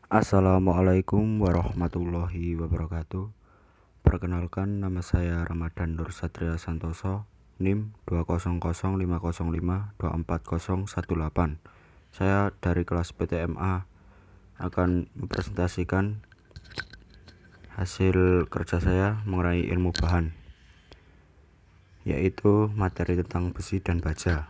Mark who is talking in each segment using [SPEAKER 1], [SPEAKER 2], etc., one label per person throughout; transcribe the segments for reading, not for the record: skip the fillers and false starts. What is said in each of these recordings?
[SPEAKER 1] Assalamualaikum warahmatullahi wabarakatuh. Perkenalkan, nama saya Ramadan Nur Satria Santoso, NIM 20050524018. Saya dari kelas PTMA akan mempresentasikan hasil kerja saya mengenai ilmu bahan, yaitu materi tentang besi dan baja.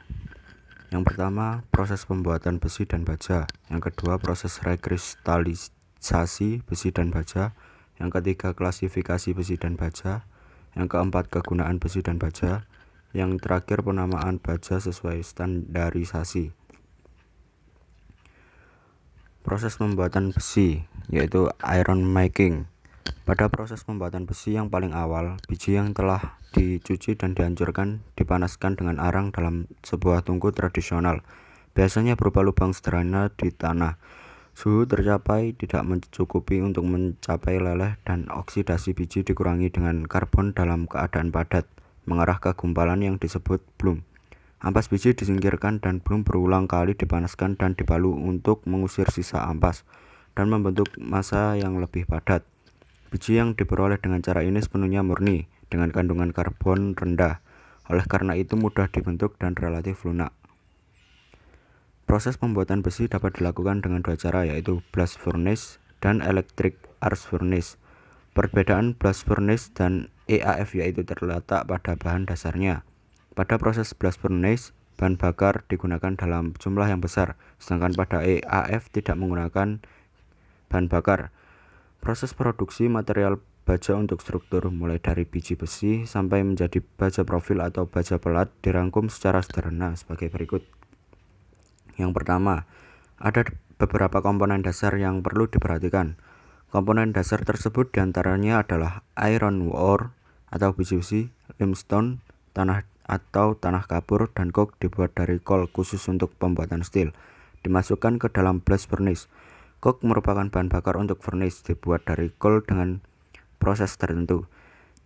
[SPEAKER 1] Yang pertama, proses pembuatan besi dan baja. Yang kedua, proses rekristalisasi besi dan baja. Yang ketiga, klasifikasi besi dan baja. Yang keempat, kegunaan besi dan baja. Yang terakhir, penamaan baja sesuai standarisasi. Proses pembuatan besi, yaitu iron making. Pada proses pembuatan besi yang paling awal, biji yang telah dicuci dan dihancurkan dipanaskan dengan arang dalam sebuah tungku tradisional, biasanya berupa lubang sederhana di tanah. Suhu tercapai tidak mencukupi untuk mencapai leleh dan oksidasi biji dikurangi dengan karbon dalam keadaan padat, mengarah ke gumpalan yang disebut bloom. Ampas biji disingkirkan dan bloom berulang kali dipanaskan dan dibalu untuk mengusir sisa ampas dan membentuk massa yang lebih padat. Biji yang diperoleh dengan cara ini sepenuhnya murni, dengan kandungan karbon rendah. Oleh karena itu mudah dibentuk dan relatif lunak. Proses pembuatan besi dapat dilakukan dengan dua cara, yaitu blast furnace dan electric arc furnace. Perbedaan blast furnace dan EAF yaitu terletak pada bahan dasarnya. Pada proses blast furnace, bahan bakar digunakan dalam jumlah yang besar, sedangkan pada EAF tidak menggunakan bahan bakar. Proses produksi material baja untuk struktur, mulai dari biji besi sampai menjadi baja profil atau baja pelat, dirangkum secara sederhana sebagai berikut. Yang pertama, ada beberapa komponen dasar yang perlu diperhatikan. Komponen dasar tersebut diantaranya adalah iron ore atau biji besi, limestone, tanah atau tanah kapur, dan coke dibuat dari kol khusus untuk pembuatan steel. Dimasukkan ke dalam blast furnace. Coke merupakan bahan bakar untuk furnace, dibuat dari kol dengan proses tertentu.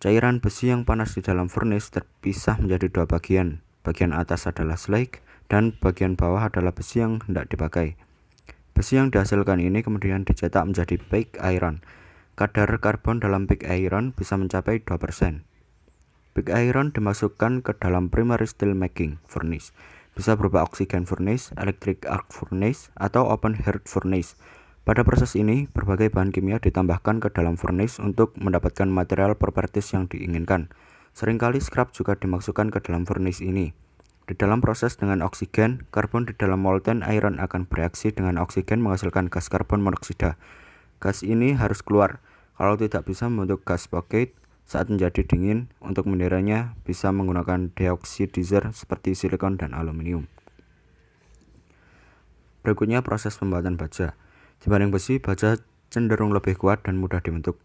[SPEAKER 1] Cairan besi yang panas di dalam furnace terpisah menjadi dua bagian. Bagian atas adalah slag dan bagian bawah adalah besi yang hendak dipakai. Besi yang dihasilkan ini kemudian dicetak menjadi pig iron. Kadar karbon dalam pig iron bisa mencapai 2%. Pig iron dimasukkan ke dalam primary steel making furnace. Bisa berupa oxygen furnace, electric arc furnace, atau open hearth furnace. Pada proses ini, berbagai bahan kimia ditambahkan ke dalam furnace untuk mendapatkan material properties yang diinginkan. Seringkali scrap juga dimasukkan ke dalam furnace ini. Di dalam proses dengan oksigen, karbon di dalam molten iron akan bereaksi dengan oksigen menghasilkan gas karbon monoksida. Gas ini harus keluar. Kalau tidak bisa membentuk gas pocket saat menjadi dingin, untuk mendiranya bisa menggunakan deoksidizer seperti silikon dan aluminium. Berikutnya proses pembuatan baja. Dibanding besi, baja cenderung lebih kuat dan mudah dibentuk.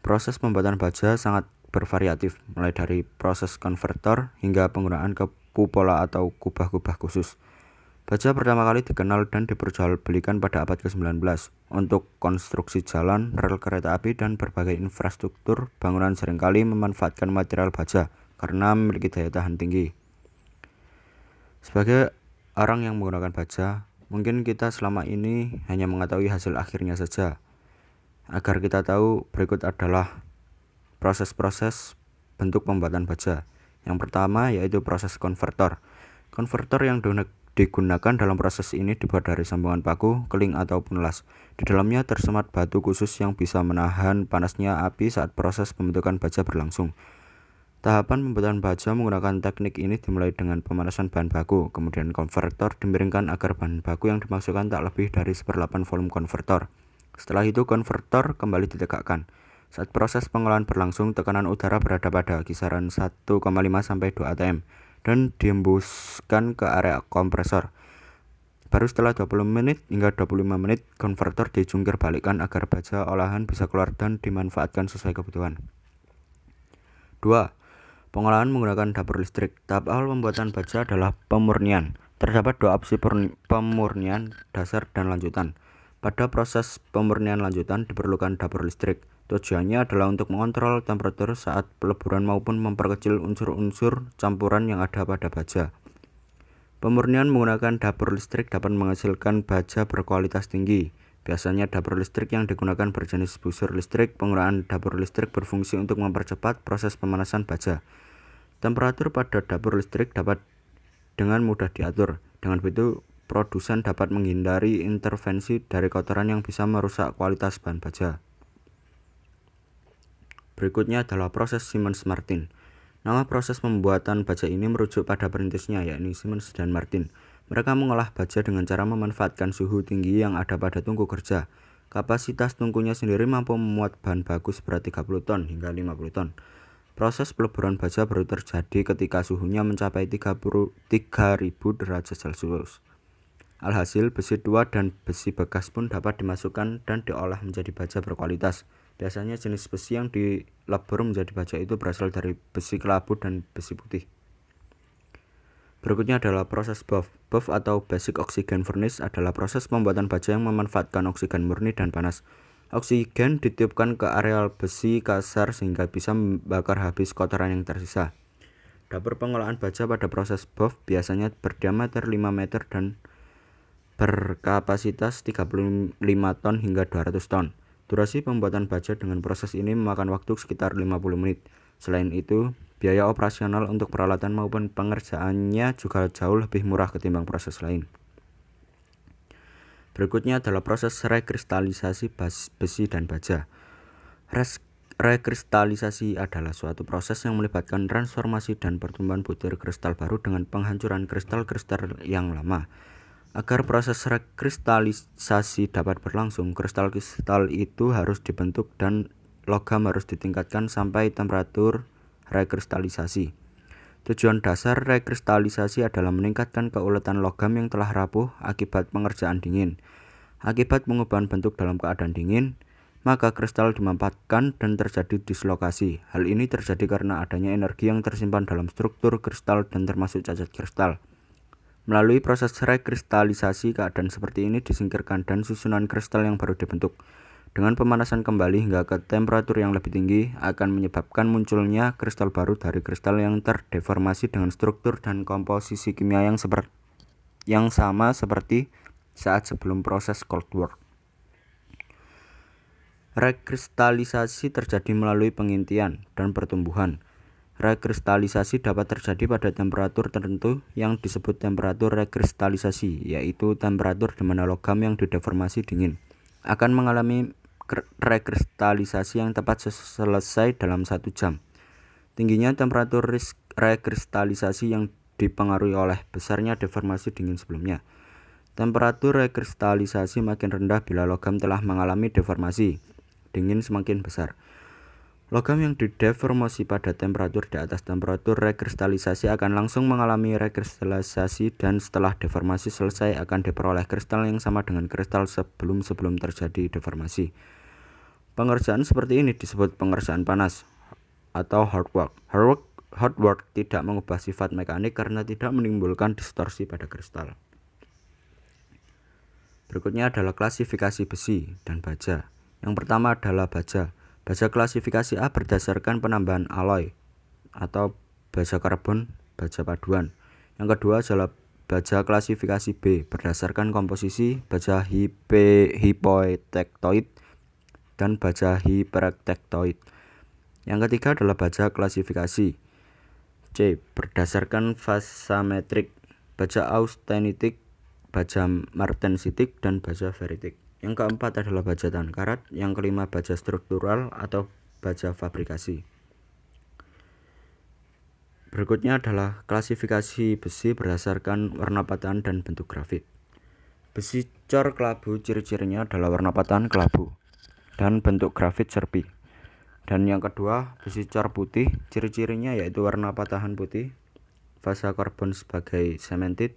[SPEAKER 1] Proses pembuatan baja sangat bervariatif, mulai dari proses konvertor hingga penggunaan kupola atau kubah-kubah khusus. Baja pertama kali dikenal dan diperjualbelikan pada abad ke-19 untuk konstruksi jalan, rel kereta api, dan berbagai infrastruktur bangunan seringkali memanfaatkan material baja karena memiliki daya tahan tinggi. Sebagai orang yang menggunakan baja, mungkin kita selama ini hanya mengetahui hasil akhirnya saja. Agar kita tahu, berikut adalah proses-proses bentuk pembuatan baja. Yang pertama yaitu proses konvertor. Konvertor yang digunakan dalam proses ini dibuat dari sambungan paku, keling, ataupun las. Di dalamnya tersemat batu khusus yang bisa menahan panasnya api saat proses pembentukan baja berlangsung. Tahapan pembuatan baja menggunakan teknik ini dimulai dengan pemanasan bahan baku, kemudian konvertor dimiringkan agar bahan baku yang dimasukkan tak lebih dari 1/8 volume konvertor. Setelah itu konvertor kembali ditegakkan. Saat proses pengolahan berlangsung, tekanan udara berada pada kisaran 1,5 sampai 2 atm dan dihembuskan ke area kompresor. Baru setelah 20 menit hingga 25 menit, konvertor dijungkir balikkan agar baja olahan bisa keluar dan dimanfaatkan sesuai kebutuhan. 2. Pengolahan menggunakan dapur listrik. Tahap awal pembuatan baja adalah pemurnian. Terdapat dua opsi pemurnian, dasar dan lanjutan. Pada proses pemurnian lanjutan diperlukan dapur listrik. Tujuannya adalah untuk mengontrol temperatur saat peleburan maupun memperkecil unsur-unsur campuran yang ada pada baja. Pemurnian menggunakan dapur listrik dapat menghasilkan baja berkualitas tinggi. Biasanya dapur listrik yang digunakan berjenis busur listrik. Penggunaan dapur listrik berfungsi untuk mempercepat proses pemanasan baja. Temperatur pada dapur listrik dapat dengan mudah diatur. Dengan begitu, produsen dapat menghindari intervensi dari kotoran yang bisa merusak kualitas bahan baja. Berikutnya adalah proses Siemens-Martin. Nama proses pembuatan baja ini merujuk pada perintisnya, yakni Siemens dan Martin. Mereka mengolah baja dengan cara memanfaatkan suhu tinggi yang ada pada tungku kerja. Kapasitas tungkunya sendiri mampu memuat bahan baku seberat 30 ton hingga 50 ton. Proses peleburan baja baru terjadi ketika suhunya mencapai 3000 derajat Celcius. Alhasil, besi tua dan besi bekas pun dapat dimasukkan dan diolah menjadi baja berkualitas. Biasanya jenis besi yang dilebur menjadi baja itu berasal dari besi kelabu dan besi putih. Berikutnya adalah proses BOF. BOF atau Basic Oxygen Furnace adalah proses pembuatan baja yang memanfaatkan oksigen murni dan panas. Oksigen ditiupkan ke areal besi kasar sehingga bisa membakar habis kotoran yang tersisa. Dapur pengolahan baja pada proses BOF biasanya berdiameter 5 meter dan berkapasitas 35 ton hingga 200 ton. Durasi pembuatan baja dengan proses ini memakan waktu sekitar 50 menit. Selain itu, biaya operasional untuk peralatan maupun pengerjaannya juga jauh lebih murah ketimbang proses lain. Berikutnya adalah proses rekristalisasi besi dan baja. Rekristalisasi adalah suatu proses yang melibatkan transformasi dan pertumbuhan butir kristal baru dengan penghancuran kristal-kristal yang lama. Agar proses rekristalisasi dapat berlangsung, kristal-kristal itu harus dibentuk dan logam harus ditingkatkan sampai temperatur rekristalisasi. Tujuan dasar rekristalisasi adalah meningkatkan keuletan logam yang telah rapuh akibat pengerjaan dingin. Akibat pengubahan bentuk dalam keadaan dingin, maka kristal dimampatkan dan terjadi dislokasi. Hal ini terjadi karena adanya energi yang tersimpan dalam struktur kristal dan termasuk cacat kristal. Melalui proses rekristalisasi, keadaan seperti ini disingkirkan dan susunan kristal yang baru dibentuk. Dengan pemanasan kembali hingga ke temperatur yang lebih tinggi akan menyebabkan munculnya kristal baru dari kristal yang terdeformasi dengan struktur dan komposisi kimia yang sama seperti saat sebelum proses cold work. Rekristalisasi terjadi melalui pengintian dan pertumbuhan. Rekristalisasi dapat terjadi pada temperatur tertentu yang disebut temperatur rekristalisasi, yaitu temperatur di mana logam yang dideformasi dingin akan mengalami rekristalisasi yang tepat selesai dalam 1 jam. Tingginya temperatur rekristalisasi yang dipengaruhi oleh besarnya deformasi dingin sebelumnya. Temperatur rekristalisasi makin rendah bila logam telah mengalami deformasi dingin semakin besar. Logam yang dideformasi pada temperatur di atas temperatur rekristalisasi akan langsung mengalami rekristalisasi dan setelah deformasi selesai akan diperoleh kristal yang sama dengan kristal sebelum terjadi deformasi. Pengerjaan seperti ini disebut pengerjaan panas atau hard work. Hard work tidak mengubah sifat mekanik karena tidak menimbulkan distorsi pada kristal. Berikutnya adalah klasifikasi besi dan baja. Yang pertama adalah baja. Baja klasifikasi A berdasarkan penambahan alloy atau baja karbon, baja paduan. Yang kedua adalah baja klasifikasi B berdasarkan komposisi, baja hipotektoid dan baja hiperektektoid. Yang ketiga adalah baja klasifikasi C berdasarkan fasametrik, baja austenitik, baja martensitik, dan baja veritik. Yang keempat adalah baja tahan karat, yang kelima baja struktural atau baja fabrikasi. Berikutnya adalah klasifikasi besi berdasarkan warna patahan dan bentuk grafit. Besi cor kelabu ciri-cirinya adalah warna patahan kelabu dan bentuk grafit serpi. Dan yang kedua, besi cor putih, ciri-cirinya yaitu warna patahan putih, fasa karbon sebagai cemented.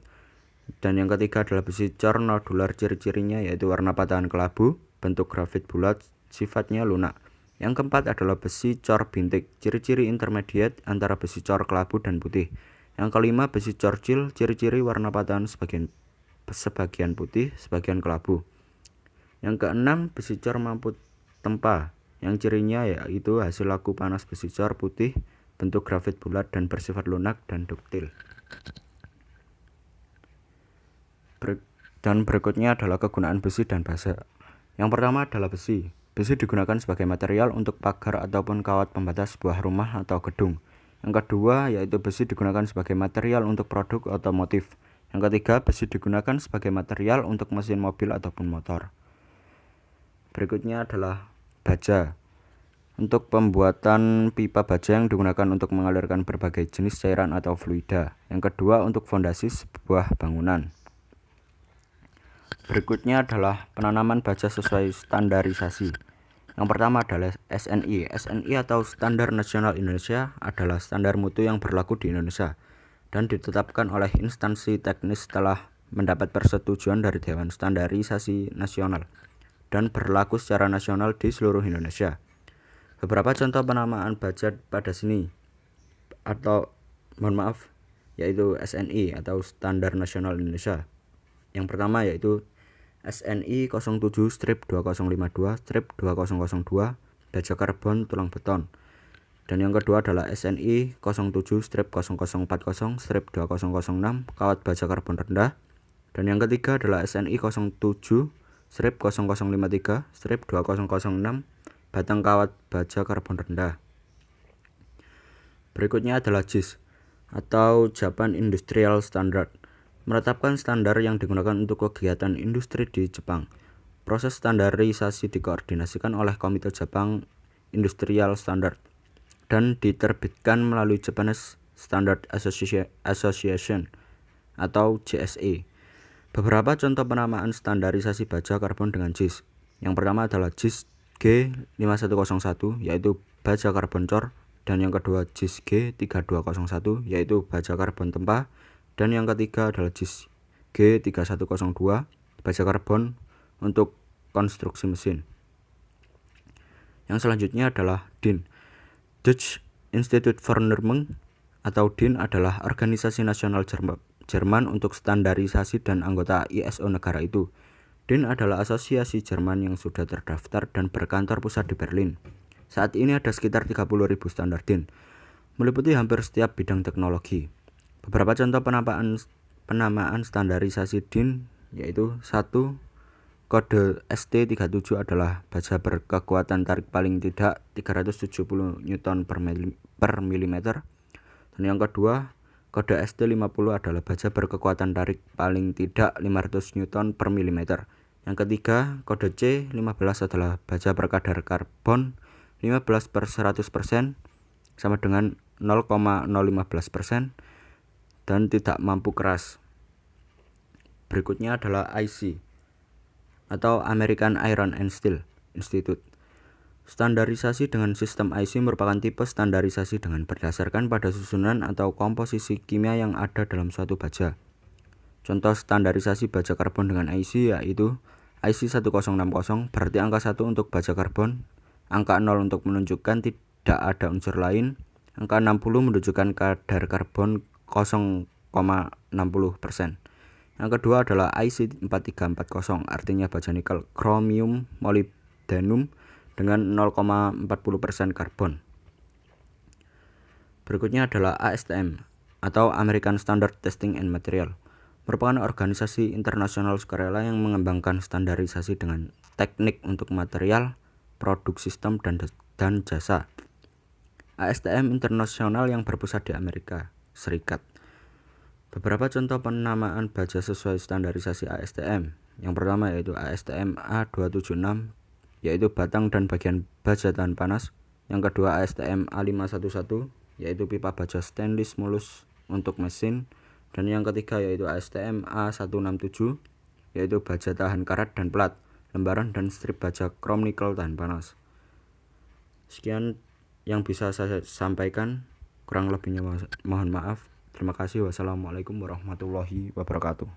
[SPEAKER 1] Dan yang ketiga adalah besi cor nodular, ciri-cirinya yaitu warna patahan kelabu, bentuk grafit bulat, sifatnya lunak. Yang keempat adalah besi cor bintik, ciri-ciri intermediate antara besi cor kelabu dan putih. Yang kelima besi cor cil, ciri-ciri warna patahan sebagian putih, sebagian kelabu. Yang keenam besi cor mampu tempa, yang cirinya yaitu hasil laku panas besi cor putih, bentuk grafit bulat dan bersifat lunak dan duktil. Dan berikutnya adalah kegunaan besi dan baja. Yang pertama adalah besi. Besi digunakan sebagai material untuk pagar ataupun kawat pembatas sebuah rumah atau gedung. Yang kedua yaitu besi digunakan sebagai material untuk produk otomotif. Yang ketiga, besi digunakan sebagai material untuk mesin mobil ataupun motor. Berikutnya adalah baja. Untuk pembuatan pipa baja yang digunakan untuk mengalirkan berbagai jenis cairan atau fluida. Yang kedua untuk fondasi sebuah bangunan. Berikutnya adalah penanaman baja sesuai standarisasi. Yang pertama adalah SNI. SNI atau Standar Nasional Indonesia adalah standar mutu yang berlaku di Indonesia dan ditetapkan oleh instansi teknis setelah mendapat persetujuan dari Dewan Standarisasi Nasional dan berlaku secara nasional di seluruh Indonesia. Beberapa contoh penamaan baja pada sini yaitu SNI atau Standar Nasional Indonesia. Yang pertama yaitu SNI 07-2052-2002 baja karbon tulang beton. Dan yang kedua adalah SNI 07-0040-2006 kawat baja karbon rendah. Dan yang ketiga adalah SNI 07-0053-2006 batang kawat baja karbon rendah. Berikutnya adalah JIS atau Japan Industrial Standard, menetapkan standar yang digunakan untuk kegiatan industri di Jepang. Proses standarisasi dikoordinasikan oleh Komite Jepang Industrial Standard dan diterbitkan melalui Japanese Standard Association atau JSA. Beberapa contoh penamaan standarisasi baja karbon dengan JIS. Yang pertama adalah JIS G5101 yaitu baja karbon cor, dan yang kedua JIS G3201 yaitu baja karbon tempah, dan yang ketiga adalah JIS G3102 baja karbon untuk konstruksi mesin. Yang selanjutnya adalah DIN. Dutch Institute for Normung atau DIN adalah organisasi nasional Jerman untuk standarisasi dan anggota ISO negara itu. DIN adalah asosiasi Jerman yang sudah terdaftar dan berkantor pusat di Berlin. Saat ini ada sekitar 30.000 standar DIN, meliputi hampir setiap bidang teknologi. Beberapa contoh penamaan standarisasi DIN yaitu 1. Kode ST37 adalah baja berkekuatan tarik paling tidak 370 Newton per milimeter. Dan yang kedua, kode ST50 adalah baja berkekuatan tarik paling tidak 500 Newton per milimeter. Yang ketiga, kode C15 adalah baja berkadar karbon 15/100% sama dengan 0,015% dan tidak mampu keras. Berikutnya adalah IC atau American Iron and Steel Institute. Standarisasi dengan sistem IC merupakan tipe standarisasi dengan berdasarkan pada susunan atau komposisi kimia yang ada dalam suatu baja. Contoh standarisasi baja karbon dengan IC yaitu IC 1060 berarti angka 1 untuk baja karbon, angka 0 untuk menunjukkan tidak ada unsur lain, angka 60 menunjukkan kadar karbon 0,60%. Yang kedua adalah IC 4340 artinya baja nikel kromium molybdenum dengan 0,40% karbon. Berikutnya adalah ASTM atau American Standard Testing and Material, merupakan organisasi internasional sukarela yang mengembangkan standarisasi dengan teknik untuk material, produk sistem, dan jasa. ASTM internasional yang berpusat di Amerika Serikat. Beberapa contoh penamaan baja sesuai standarisasi ASTM. Yang pertama yaitu ASTM A276 yaitu batang dan bagian baja tahan panas. Yang kedua ASTM A511 yaitu pipa baja stainless mulus untuk mesin. Dan yang ketiga yaitu ASTM A167 yaitu baja tahan karat dan plat, lembaran dan strip baja krom nikel tahan panas. Sekian yang bisa saya sampaikan, kurang lebihnya mohon maaf. Terima kasih. Wassalamualaikum warahmatullahi wabarakatuh.